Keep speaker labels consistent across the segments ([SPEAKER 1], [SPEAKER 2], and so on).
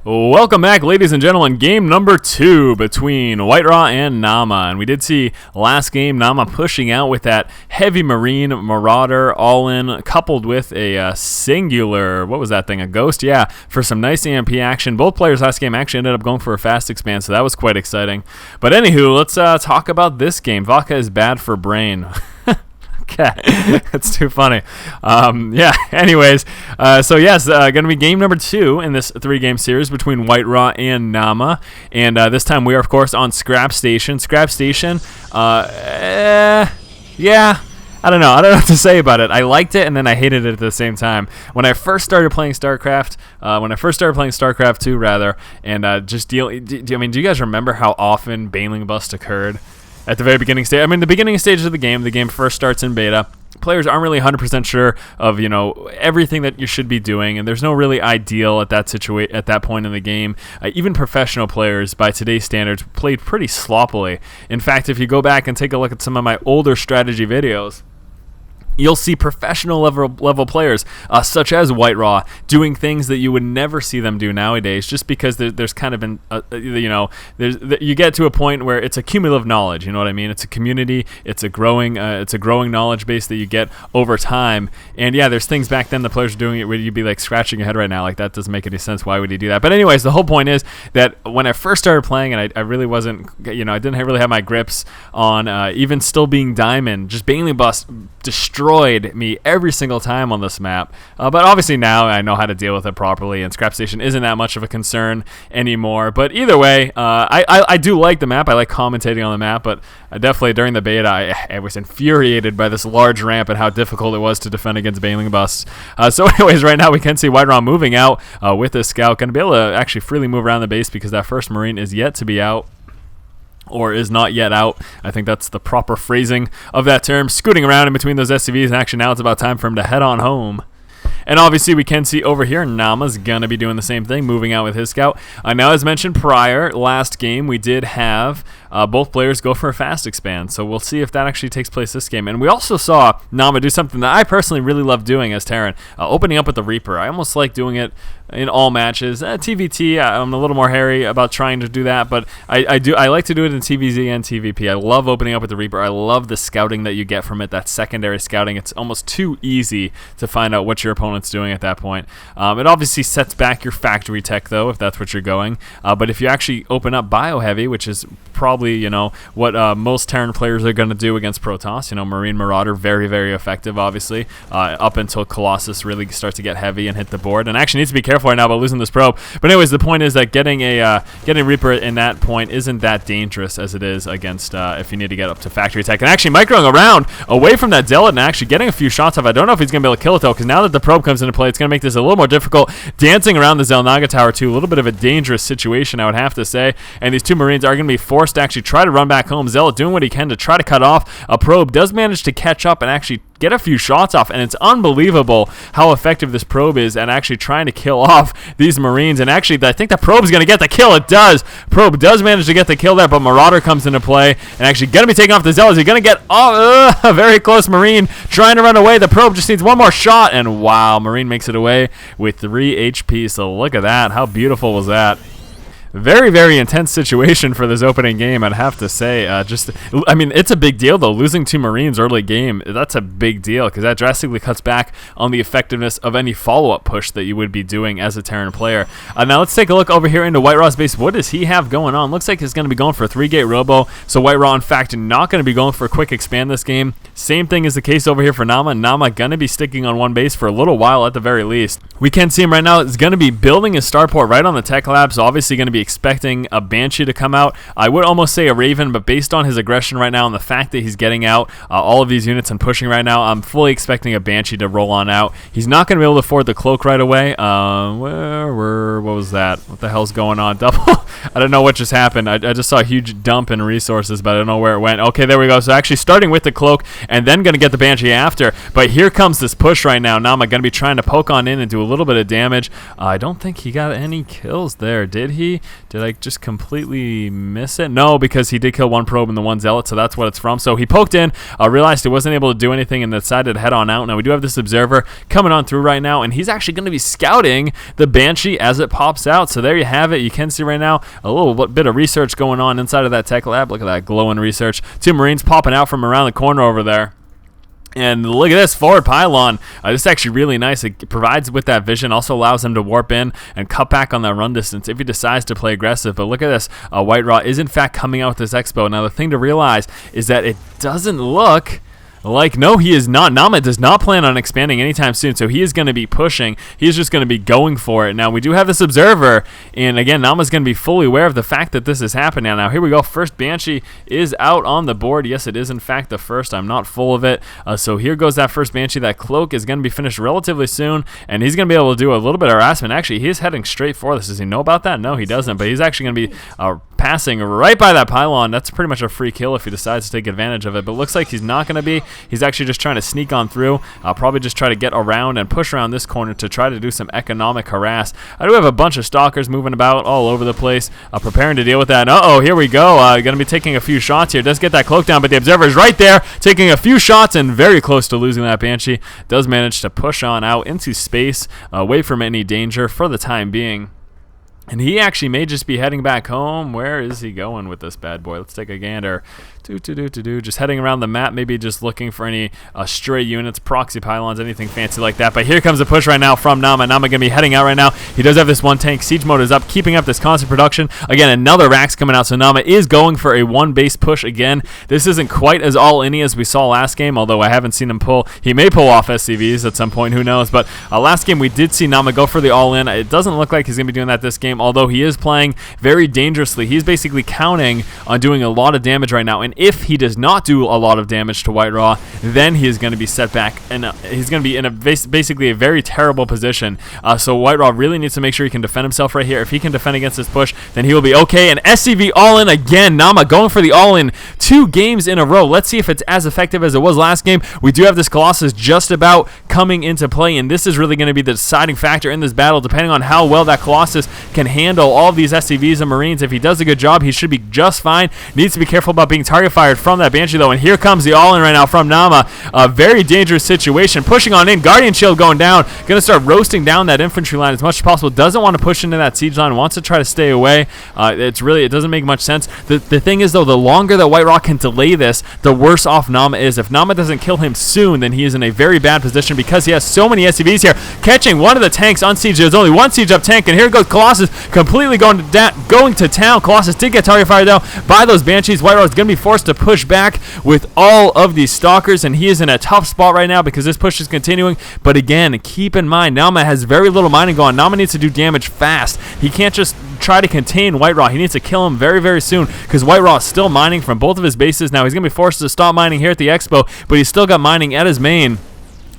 [SPEAKER 1] Welcome back, ladies and gentlemen. Game number 2 between WhiteRa and Naama. And we did see last game Naama pushing out with that heavy Marine Marauder all-in, coupled with a singular, what was that thing, a Ghost? Yeah, for some nice AMP action. Both players last game actually ended up going for a fast expand, so that was quite exciting. But anywho, let's talk about this game. Vodka is bad for brain. Okay, that's too funny. Yeah, anyways, so yes, going to be game number 2 in this 3-game series between WhiteRa and Naama, and this time we are, of course, on Scrap Station. Scrap Station, yeah, I don't know what to say about it. I liked it, and then I hated it at the same time. When I first started playing StarCraft, StarCraft 2, rather, and do you guys remember how often Baneling Bust occurred? At the very beginning stage, I mean, the beginning stage of the game first starts in beta. Players aren't really 100% sure of, everything that you should be doing, and there's no really ideal at that point in the game. Even professional players, by today's standards, played pretty sloppily. In fact, if you go back and take a look at some of my older strategy videos, you'll see professional level players, such as WhiteRa, doing things that you would never see them do nowadays, just because there's kind of you get to a point where it's a cumulative knowledge. You know what I mean? It's a community. It's a growing knowledge base that you get over time. And yeah, there's things back then the players are doing it where you'd be like scratching your head right now, like that doesn't make any sense. Why would he do that? But anyways, the whole point is that when I first started playing, and I really wasn't, I didn't really have my grips on even still being Diamond, just Baneling Bust destroyed me every single time on this map, but obviously now I know how to deal with it properly, and Scrap Station isn't that much of a concern anymore. But either way, I do like the map. I like commentating on the map, but definitely during the beta I was infuriated by this large ramp and how difficult it was to defend against Baneling Busts. So anyways, right now we can see WhiteRa moving out with this scout, going to be able to actually freely move around the base because that first Marine is yet to be out, or is not yet out. I think that's the proper phrasing of that term. Scooting around in between those SCVs, and actually now it's about time for him to head on home. And obviously we can see over here Naama's going to be doing the same thing, moving out with his scout. Now, as mentioned prior, last game we did have both players go for a fast expand, so we'll see if that actually takes place this game. And we also saw Naama do something that I personally really love doing as Terran, opening up with the Reaper. I almost like doing it in all matches. TVT, I'm a little more hairy about trying to do that, but I like to do it in TVZ and TVP. I love opening up with the Reaper. I love the scouting that you get from it, that secondary scouting. It's almost too easy to find out what your opponent's doing at that point. It obviously sets back your factory tech, though, if that's what you're going. But if you actually open up Bio Heavy, which is probably, what most Terran players are going to do against Protoss, Marine Marauder, very, very effective, obviously, up until Colossus really starts to get heavy and hit the board. And actually needs to be careful right now about losing this probe. But anyways, the point is that getting Reaper in that point isn't that dangerous as it is against if you need to get up to factory tech. And actually microing around away from that Zealot and actually getting a few shots off. I don't know if he's going to be able to kill it, though, because now that the probe comes into play, it's going to make this a little more difficult. Dancing around the Xel'Naga Tower, too, a little bit of a dangerous situation, I would have to say. And these two Marines are going to be forced to actually try to run back home. Zealot doing what he can to try to cut off. A probe does manage to catch up and actually get a few shots off, and it's unbelievable how effective this probe is at actually trying to kill off these Marines. And actually, I think the probe's going to get the kill. It does. Probe does manage to get the kill there, but Marauder comes into play and actually going to be taking off the Zealots. He's going to get a very close Marine trying to run away. The probe just needs one more shot, and wow, Marine makes it away with 3 HP. So look at that. How beautiful was that? Very, very intense situation for this opening game, I'd have to say. It's a big deal, though. Losing 2 Marines early game, that's a big deal, because that drastically cuts back on the effectiveness of any follow-up push that you would be doing as a Terran player. Now let's take a look over here into WhiteRa's base. What does he have going on? Looks like he's going to be going for a 3-gate robo, so WhiteRa, in fact, not going to be going for a quick expand this game. Same thing is the case over here for Naama. Naama going to be sticking on one base for a little while at the very least. We can see him right now. He's going to be building his starport right on the tech lab, so obviously going to be expecting a Banshee to come out. I would almost say a Raven, but based on his aggression right now and the fact that he's getting out all of these units and pushing right now, I'm fully expecting a Banshee to roll on out. He's not going to be able to afford the cloak right away. What was that? What the hell's going on? Double? I don't know what just happened. I just saw a huge dump in resources, but I don't know where it went. Okay, there we go. So actually starting with the cloak and then going to get the Banshee after. But here comes this push right now. Naama going to be trying to poke on in and do a little bit of damage. I don't think he got any kills there, did he? Did I just completely miss it? No, because he did kill one probe and the one zealot, so that's what it's from. So he poked in, realized he wasn't able to do anything, and decided to head on out. Now we do have this observer coming on through right now, and he's actually going to be scouting the Banshee as it pops out. So there you have it. You can see right now a little bit of research going on inside of that tech lab. Look at that glowing research. Two Marines popping out from around the corner over there. And look at this forward pylon. This is actually really nice. It provides with that vision, also allows him to warp in and cut back on that run distance if he decides to play aggressive. But look at this. WhiteRa is in fact coming out with this expo. Now the thing to realize is that it doesn't look like, no, he is not. Naama does not plan on expanding anytime soon, so he is going to be pushing. He's just going to be going for it. Now, we do have this observer, and again, Naama's going to be fully aware of the fact that this is happening. Now, here we go. First Banshee is out on the board. Yes, it is, in fact, the first. I'm not full of it. So here goes that first Banshee. That cloak is going to be finished relatively soon, and he's going to be able to do a little bit of harassment. Actually, he is heading straight for this. Does he know about that? No, he doesn't, but he's actually going to be passing right by that pylon. That's pretty much a free kill if he decides to take advantage of it, but looks like he's not going to be. He's actually just trying to sneak on through. I'll probably just try to get around and push around this corner to try to do some economic harass. I do have a bunch of stalkers moving about all over the place, preparing to deal with that. Uh-oh, here we go. Going to be taking a few shots here. Does get that cloak down, but the observer is right there, taking a few shots and very close to losing that Banshee. Does manage to push on out into space, away from any danger for the time being. And he actually may just be heading back home. Where is he going with this bad boy? Let's take a gander. Just heading around the map, maybe just looking for any stray units, proxy pylons, anything fancy like that. But here comes the push right now from Naama. Naama going to be heading out right now. He does have this one tank. Siege mode is up, keeping up this constant production. Again, another Rax coming out. So Naama is going for a one base push again. This isn't quite as all-in-y as we saw last game, although I haven't seen him pull. He may pull off SCVs at some point, who knows. But last game we did see Naama go for the all-in. It doesn't look like he's going to be doing that this game, although he is playing very dangerously. He's basically counting on doing a lot of damage right now, and if he does not do a lot of damage to WhiteRa, then he is going to be set back, and he's going to be in a basically a very terrible position. So WhiteRa really needs to make sure he can defend himself right here. If he can defend against this push, then he will be okay. And SCV all-in again. Naama going for the all-in 2 games in a row. Let's see if it's as effective as it was last game. We do have this Colossus just about coming into play, and this is really going to be the deciding factor in this battle, depending on how well that Colossus can handle all of these SCVs and Marines. If he does a good job, he should be just fine. Needs to be careful about being target fired from that Banshee, though, and here comes the all-in right now from Naama. A very dangerous situation. Pushing on in. Guardian Shield going down. Going to start roasting down that infantry line as much as possible. Doesn't want to push into that siege line. Wants to try to stay away. It doesn't make much sense. The thing is, though, the longer that WhiteRa can delay this, the worse off Naama is. If Naama doesn't kill him soon, then he is in a very bad position because he has so many SCVs here. Catching one of the tanks on siege. There's only one siege up tank, and here goes Colossus completely going to town. Colossus did get target fired, though, by those Banshees. WhiteRa is going to be forced to push back with all of these stalkers, and he is in a tough spot right now because this push is continuing. But again, keep in mind, Naama has very little mining going. Naama needs to do damage fast. He can't just try to contain WhiteRa. He needs to kill him very, very soon because WhiteRa is still mining from both of his bases. Now he's going to be forced to stop mining here at the expo, but he's still got mining at his main.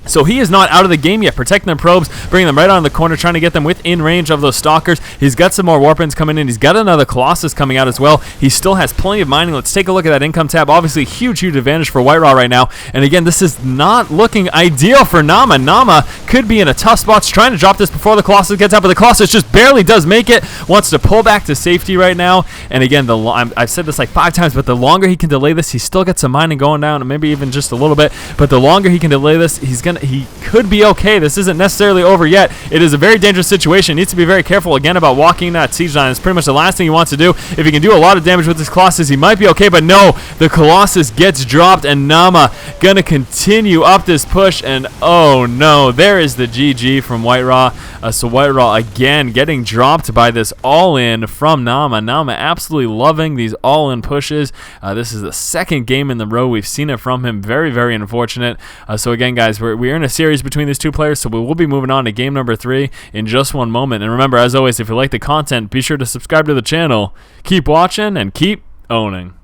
[SPEAKER 1] So he is not out of the game yet, protecting their probes, bringing them right on the corner, trying to get them within range of those stalkers. He's got some more warpins coming in. He's got another Colossus coming out as well. He still has plenty of mining. Let's take a look at that income tab. Obviously, huge advantage for WhiteRa right now. And again, this is not looking ideal for Naama. Naama could be in a tough spot. He's trying to drop this before the Colossus gets out, but the Colossus just barely does make it. Wants to pull back to safety right now. And again, I've said this like 5 times, but the longer he can delay this, he still gets some mining going down, and maybe even just a little bit. But the longer he can delay this, he could be okay. This isn't necessarily over yet. It is a very dangerous situation. He needs to be very careful again about walking that siege line. It's pretty much the last thing he wants to do. If he can do a lot of damage with this Colossus, he might be okay, but no, the Colossus gets dropped, and Naama gonna continue up this push, and oh no, there is the GG from WhiteRa. So WhiteRa again getting dropped by this all-in from Naama. Naama absolutely loving these all-in pushes. This is the 2nd game in the row we've seen it from him. Very, very unfortunate. So again, guys, we're in a series between these two players, so we will be moving on to game number 3 in just one moment. And remember, as always, if you like the content, be sure to subscribe to the channel. Keep watching and keep owning.